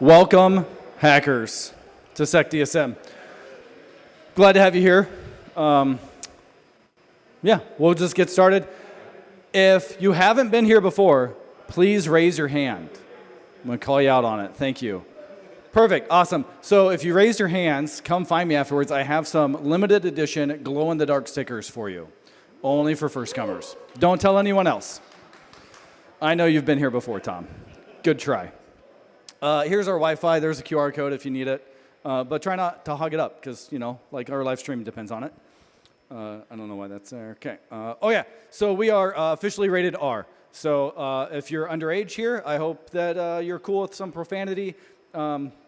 Welcome, hackers, to SecDSM. Glad to have you here. We'll just get started. If you haven't been here before, please raise your hand. I'm going to call you out on it. Thank you. Perfect. Awesome. So if you raise your hands, come find me afterwards. I have some limited edition glow-in-the-dark stickers for you, only for first comers. Don't tell anyone else. I know you've been here before, Tom. Good try. Here's our Wi-Fi. There's a QR code if you need it. But try not to hog it up because, our live stream depends on it. I don't know why that's there. Okay. So we are officially rated R. So if you're underage here, I hope that you're cool with some profanity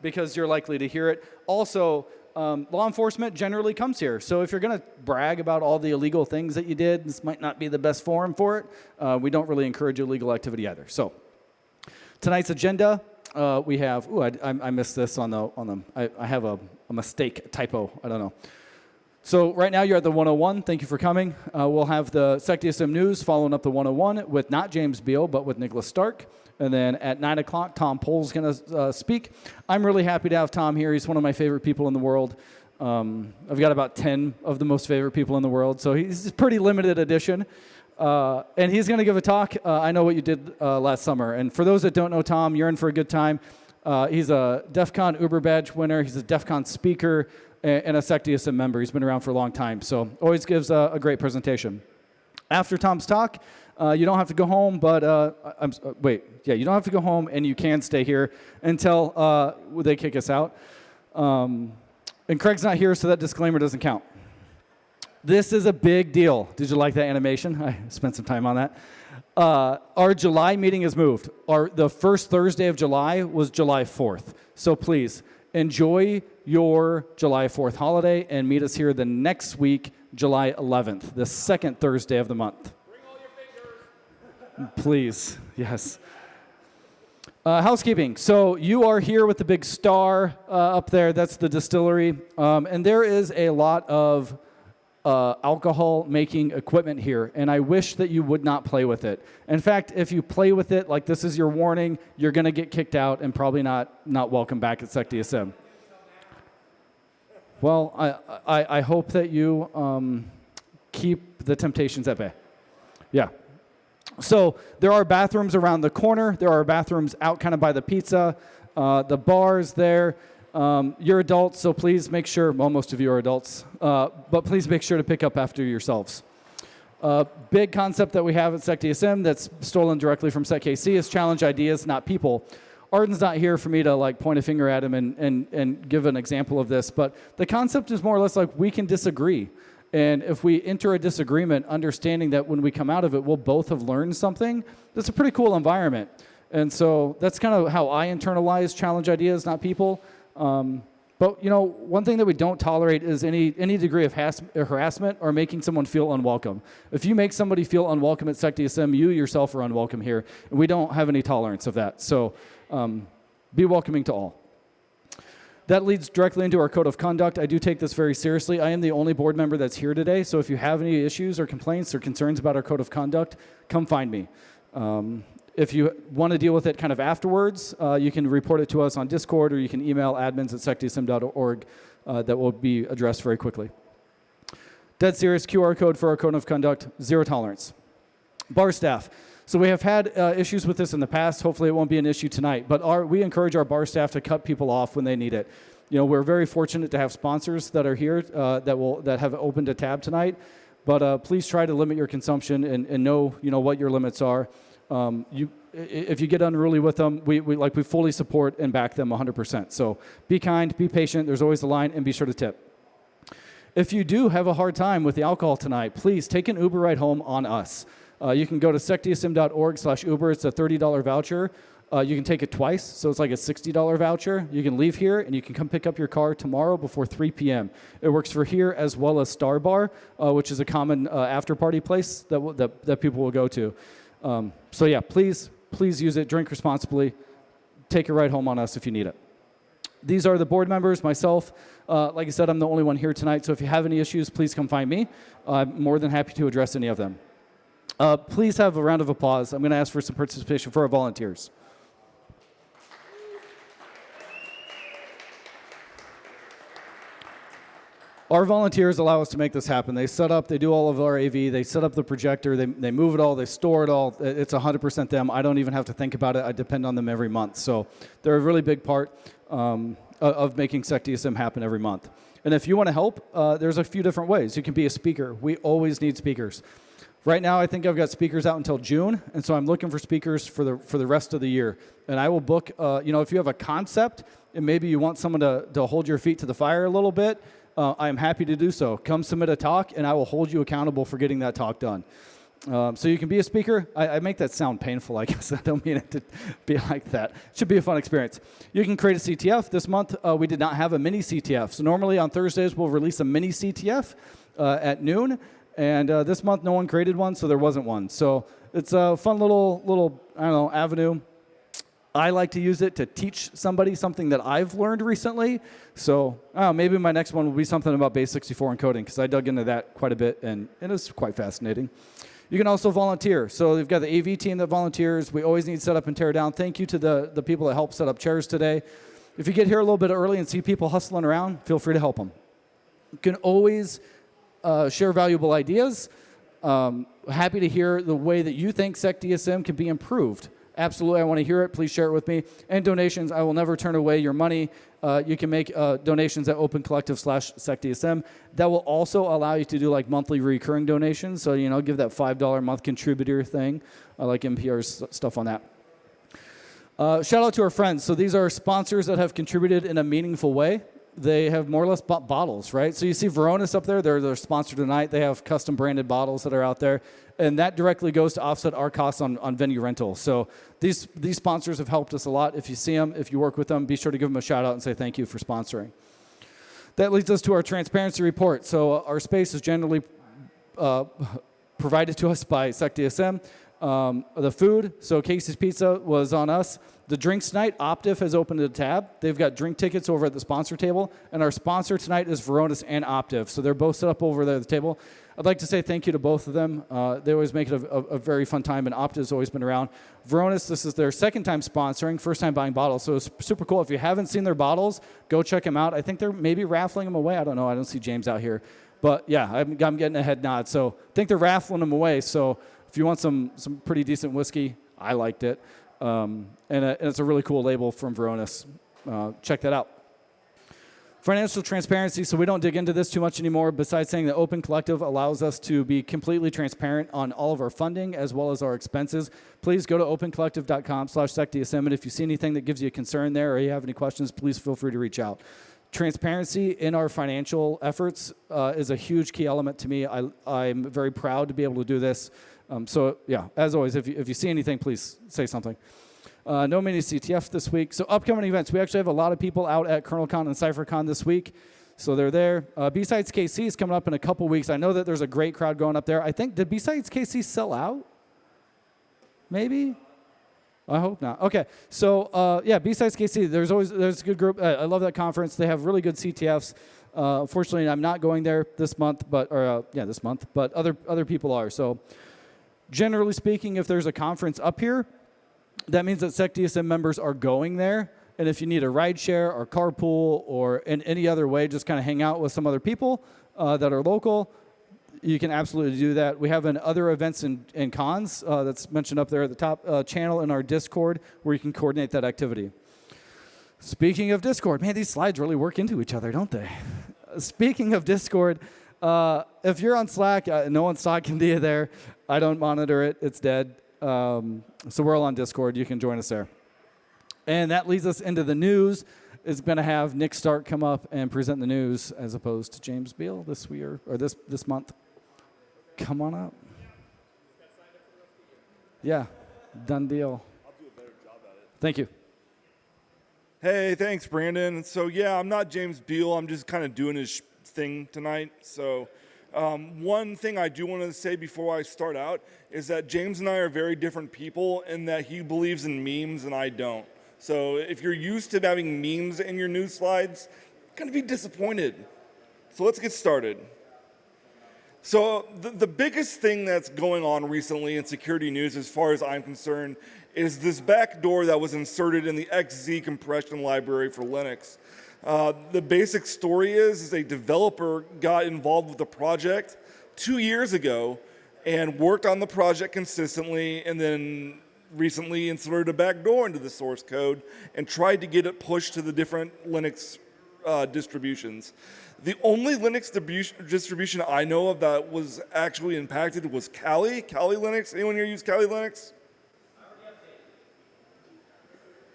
because you're likely to hear it. Also, law enforcement generally comes here. So if you're going to brag about all the illegal things that you did, this might not be the best forum for it. We don't really encourage illegal activity either. So tonight's agenda. We have, I missed this on the I have a mistake, a typo, I don't know. So right now you're at the 101, thank you for coming. We'll have the SecDSM News following up the 101 with not James Beal, but with Nicholas Stark. And then at 9 o'clock, Tom Pohl's going to speak. I'm really happy to have Tom here. He's one of my favorite people in the world. I've got about 10 of the most favorite people in the world, so he's a pretty limited edition. And he's going to give a talk. I know what you did last summer. And for those that don't know Tom, you're in for a good time. He's a DEF CON Uber badge winner. He's a DEF CON speaker and a SecDSM member. He's been around for a long time. So always gives a great presentation. After Tom's talk, you don't have to go home, but you don't have to go home, and you can stay here until they kick us out. And Craig's not here, so that disclaimer doesn't count. This is a big deal. Did you like that animation? I spent some time on that. Our July meeting is moved. The first Thursday of July was July 4th. So please, enjoy your July 4th holiday and meet us here the next week, July 11th, the second Thursday of the month. Bring all your fingers. Please, yes. Housekeeping. So you are here with the big star up there. That's the distillery. And there is a lot of alcohol making equipment here, and I wish that you would not play with it. In fact, if you play with it, like this is your warning, you're going to get kicked out and probably not welcome back at SecDSM. Well, I hope that you keep the temptations at bay. Yeah. So there are bathrooms around the corner. There are bathrooms out kind of by the pizza, the bars there. You're adults, so please make sure, well, most of you are adults, but please make sure to pick up after yourselves. Big concept that we have at SecDSM that's stolen directly from SecKC is challenge ideas, not people. Arden's not here for me to point a finger at him and give an example of this, but the concept is more or less like we can disagree. And if we enter a disagreement, understanding that when we come out of it, we'll both have learned something, that's a pretty cool environment. And so that's kind of how I internalize challenge ideas, not people. But one thing that we don't tolerate is any degree of harassment or making someone feel unwelcome. If you make somebody feel unwelcome at SecDSM, you yourself are unwelcome here, and we don't have any tolerance of that. So be welcoming to all. That leads directly into our code of conduct. I do take this very seriously. I am the only board member that's here today, so if you have any issues or complaints or concerns about our code of conduct, come find me. If you want to deal with it kind of afterwards, you can report it to us on Discord, or you can email admins@secdsm.org. That will be addressed very quickly. Dead serious QR code for our code of conduct, zero tolerance. Bar staff. So we have had issues with this in the past. Hopefully it won't be an issue tonight. But we encourage our bar staff to cut people off when they need it. We're very fortunate to have sponsors that are here that have opened a tab tonight. But please try to limit your consumption and know what your limits are. If you get unruly with them, we fully support and back them 100%. So be kind, be patient. There's always a line, and be sure to tip. If you do have a hard time with the alcohol tonight, please take an Uber ride home on us. You can go to secdsm.org/Uber. It's a $30 voucher. You can take it twice, so it's like a $60 voucher. You can leave here, and you can come pick up your car tomorrow before 3 p.m. It works for here as well as Star Bar, which is a common after-party place that people will go to. So yeah, please use it. Drink responsibly. Take a ride home on us if you need it. These are the board members, myself. Like I said, I'm the only one here tonight, so if you have any issues, please come find me. I'm more than happy to address any of them. Please have a round of applause. I'm going to ask for some participation for our volunteers. Our volunteers allow us to make this happen. They set up, they do all of our AV, they set up the projector, they move it all, they store it all. It's 100% them. I don't even have to think about it. I depend on them every month. So they're a really big part of making SecDSM happen every month. And if you want to help, there's a few different ways. You can be a speaker. We always need speakers. Right now, I think I've got speakers out until June, and so I'm looking for speakers for the rest of the year. And I will book, if you have a concept and maybe you want someone to hold your feet to the fire a little bit, I am happy to do so. Come submit a talk, and I will hold you accountable for getting that talk done. So you can be a speaker. I make that sound painful, I guess. I don't mean it to be like that. It should be a fun experience. You can create a CTF. This month, we did not have a mini CTF. So normally on Thursdays, we'll release a mini CTF at noon. And this month, no one created one, so there wasn't one. So it's a fun little avenue. I like to use it to teach somebody something that I've learned recently. So maybe my next one will be something about base 64 encoding, because I dug into that quite a bit, and it is quite fascinating. You can also volunteer. So we've got the AV team that volunteers. We always need set up and tear down. Thank you to the people that helped set up chairs today. If you get here a little bit early and see people hustling around, feel free to help them. You can always share valuable ideas. Happy to hear the way that you think SecDSM can be improved. Absolutely, I want to hear it. Please share it with me. And donations, I will never turn away your money. You can make donations at opencollective/SecDSM. That will also allow you to do like monthly recurring donations. So, give that $5 a month contributor thing. I like NPR's stuff on that. Shout out to our friends. So these are sponsors that have contributed in a meaningful way. They have more or less bought bottles, right? So you see Veronis up there. They're sponsored tonight. They have custom branded bottles that are out there. And that directly goes to offset our costs on venue rental. So these sponsors have helped us a lot. If you see them, if you work with them, be sure to give them a shout out and say thank you for sponsoring. That leads us to our transparency report. So our space is generally provided to us by SecDSM. The food, so Casey's Pizza was on us. The drinks tonight, Optif has opened a tab. They've got drink tickets over at the sponsor table. And our sponsor tonight is Veronis and Optif. So they're both set up over there at the table. I'd like to say thank you to both of them. They always make it a very fun time, and Optif's always been around. Veronis, this is their second time sponsoring, first time buying bottles. So it's super cool. If you haven't seen their bottles, go check them out. I think they're maybe raffling them away. I don't know. I don't see James out here. But yeah, I'm getting a head nod. So I think they're raffling them away. So if you want some pretty decent whiskey, I liked it. And it's a really cool label from Veronis. Check that out. Financial transparency, so we don't dig into this too much anymore, besides saying that Open Collective allows us to be completely transparent on all of our funding as well as our expenses. Please go to opencollective.com/SecDSM, and if you see anything that gives you a concern there or you have any questions, please feel free to reach out. Transparency in our financial efforts is a huge key element to me. I'm very proud to be able to do this. So yeah, as always, if you see anything, please say something. No mini CTF this week. So upcoming events, we actually have a lot of people out at KernelCon and CypherCon this week. So they're there. B-Sides KC is coming up in a couple weeks. I know that there's a great crowd going up there. I think, did B-Sides KC sell out? Maybe? I hope not. Okay. So yeah, B-Sides KC, there's a good group. I love that conference. They have really good CTFs. Unfortunately, I'm not going there this month, but other people are. So generally speaking, if there's a conference up here, that means that SecDSM members are going there. And if you need a ride share or carpool or in any other way, just kind of hang out with some other people that are local, you can absolutely do that. We have other events and cons that's mentioned up there at the top channel in our Discord where you can coordinate that activity. Speaking of Discord, man, these slides really work into each other, don't they? Speaking of Discord, if you're on Slack, no one's talking to you there. I don't monitor it. It's dead. So we're all on Discord. You can join us there. And that leads us into the news. It's going to have Nick Stark come up and present the news as opposed to James Beal this month. Come on up. Yeah, done deal. I'll do a better job at it. Thank you. Hey, thanks, Brandon. So yeah, I'm not James Beal. I'm just kind of doing his thing tonight. So one thing I do want to say before I start out is that James and I are very different people in that he believes in memes and I don't. So if you're used to having memes in your news slides, you're going to be disappointed. So let's get started. So the biggest thing that's going on recently in security news, as far as I'm concerned, is this backdoor that was inserted in the XZ compression library for Linux. The basic story is a developer got involved with the project 2 years ago and worked on the project consistently, and then recently inserted a backdoor into the source code and tried to get it pushed to the different Linux distributions. The only Linux distribution I know of that was actually impacted was Kali Linux. Anyone here use Kali Linux?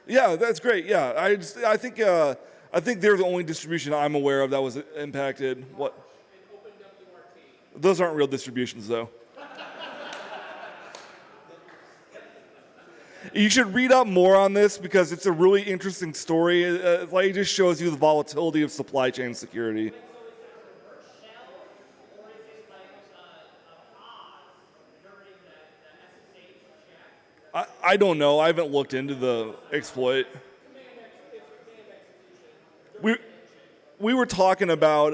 Yeah, that's great. Yeah, I think they're the only distribution I'm aware of that was impacted. What? Those aren't real distributions, though. You should read up more on this because it's a really interesting story. It just shows you the volatility of supply chain security. I don't know. I haven't looked into the exploit. We were talking about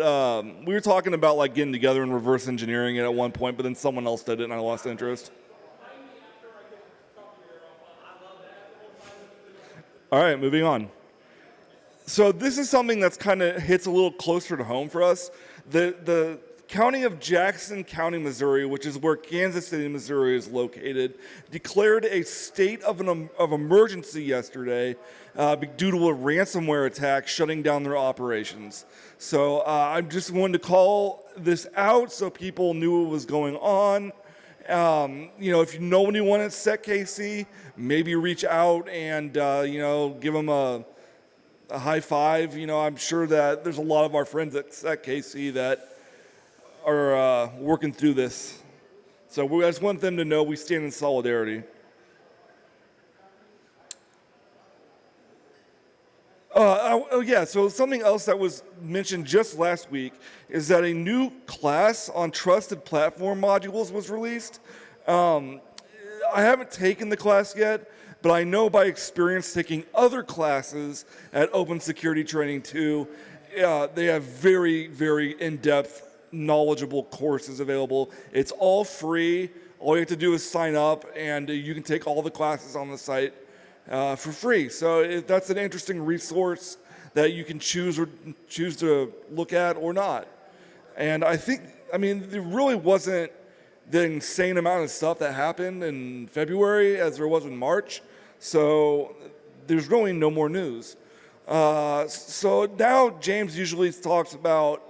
like getting together and reverse engineering it at one point, but then someone else did it and I lost interest. All right, moving on. So this is something that's kind of hits a little closer to home for us. The county of Jackson County, Missouri, which is where Kansas City, Missouri is located, declared a state of emergency yesterday due to a ransomware attack shutting down their operations. So I just wanted to call this out so people knew what was going on. If you know anyone at SecKC, maybe reach out and give them a high five. I'm sure that there's a lot of our friends at SecKC that are working through this. So I just want them to know we stand in solidarity. So something else that was mentioned just last week is that a new class on trusted platform modules was released. I haven't taken the class yet, but I know by experience taking other classes at Open Security Training 2, they have very, very in-depth, knowledgeable courses available. It's all free. All you have to do is sign up, and you can take all the classes on the site for free. So that's an interesting resource that you can choose to look at or not. And there really wasn't the insane amount of stuff that happened in February as there was in March. So there's really no more news. So now James usually talks about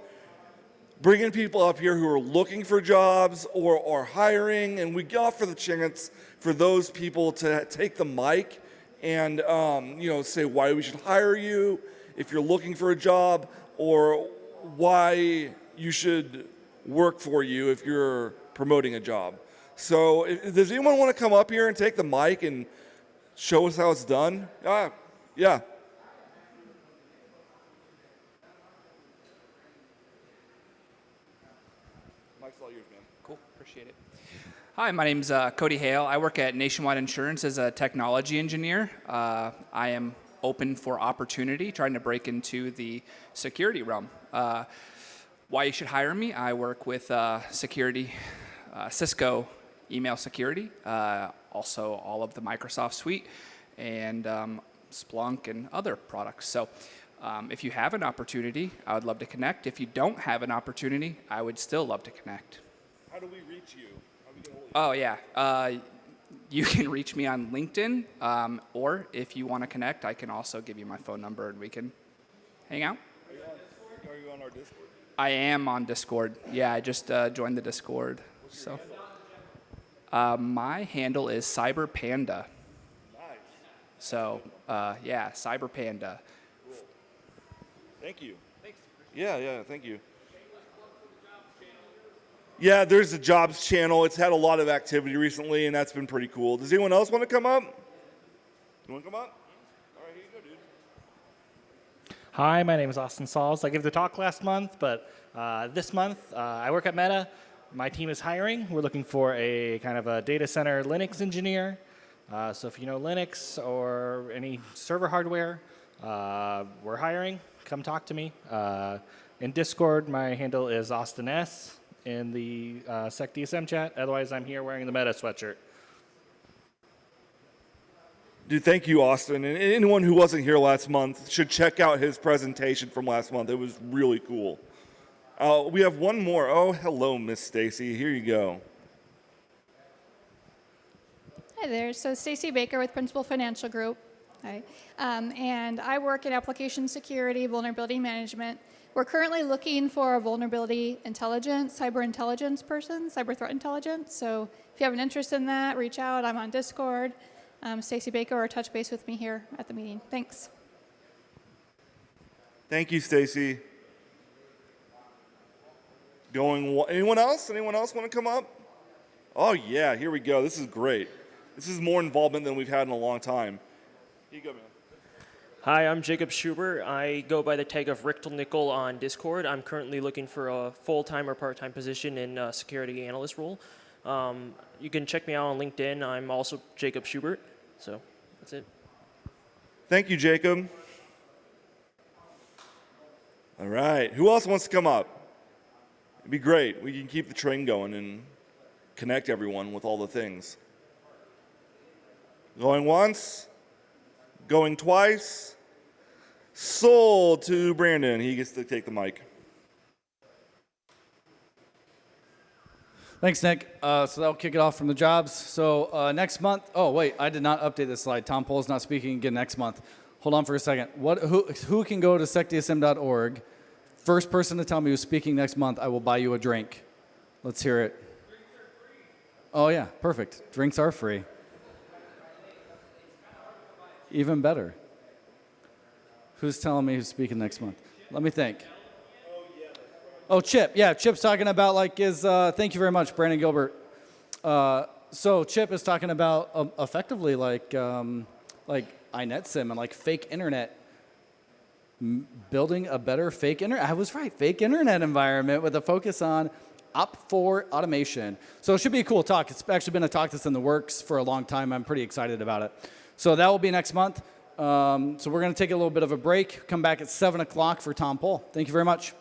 bringing people up here who are looking for jobs or are hiring, and we offer the chance for those people to take the mic and say why we should hire you if you're looking for a job, or why you should work for you if you're promoting a job. So does anyone want to come up here and take the mic and show us how it's done? Yeah. Mike's all yours, man. Cool, appreciate it. Hi, my name's Cody Hale. I work at Nationwide Insurance as a technology engineer. I am open for opportunity, trying to break into the security realm. Why you should hire me? I work with security, Cisco email security, also all of the Microsoft suite, and Splunk and other products. So if you have an opportunity, I would love to connect. If you don't have an opportunity, I would still love to connect. How do we reach you? How do we get hold of you? Oh, yeah. You can reach me on LinkedIn, or if you want to connect, I can also give you my phone number and we can hang out. Are you on our Discord? I am on Discord. Yeah, I just joined the Discord. So, my handle is CyberPanda. Nice. So, yeah, CyberPanda. Cool. Thank you. Thanks. Yeah, thank you. Yeah, there's a jobs channel. It's had a lot of activity recently, and that's been pretty cool. Does anyone else want to come up? You want to come up? All right, here you go, dude. Hi, my name is Austin Sauls. I gave the talk last month, but this month I work at Meta. My team is hiring. We're looking for a kind of a data center Linux engineer. So if you know Linux or any server hardware, we're hiring. Come talk to me. In Discord, my handle is Austin S. In the SecDSM chat. Otherwise, I'm here wearing the Meta sweatshirt. Dude, thank you, Austin. And anyone who wasn't here last month should check out his presentation from last month. It was really cool. We have one more. Oh, hello, Miss Stacy. Here you go. Hi there. So Stacy Baker with Principal Financial Group. Hi. And I work in application security, vulnerability management. We're currently looking for a vulnerability intelligence, cyber intelligence person, cyber threat intelligence. So if you have an interest in that, reach out. I'm on Discord. Stacy Baker, or touch base with me here at the meeting. Thanks. Thank you, Stacy. Anyone else? Anyone else want to come up? Oh, yeah, here we go. This is great. This is more involvement than we've had in a long time. Here you go, man. Hi, I'm Jacob Schubert. I go by the tag of Richtelnickel on Discord. I'm currently looking for a full-time or part-time position in a security analyst role. You can check me out on LinkedIn. I'm also Jacob Schubert. So that's it. Thank you, Jacob. All right. Who else wants to come up? It'd be great. We can keep the train going and connect everyone with all the things. Going once, going twice. Sold to Brandon. He gets to take the mic. Thanks, Nick. So that'll kick it off from the jobs. So next month, oh wait, I did not update this slide. Tom Pohl's not speaking again next month. Hold on for a second. Who can go to secdsm.org? First person to tell me who's speaking next month, I will buy you a drink. Let's hear it. Oh yeah, perfect. Drinks are free. Even better. Who's telling me who's speaking next month? Let me think. Oh, Chip. Yeah, Chip's talking about thank you very much, Brandon Gilbert. So Chip is talking about effectively like iNetSim and like fake internet, building a better fake internet. I was right, fake internet environment with a focus on Op4 automation. So it should be a cool talk. It's actually been a talk that's in the works for a long time. I'm pretty excited about it. So that will be next month. So we're going to take a little bit of a break. Come back at 7 o'clock for Tom Pohl. Thank you very much.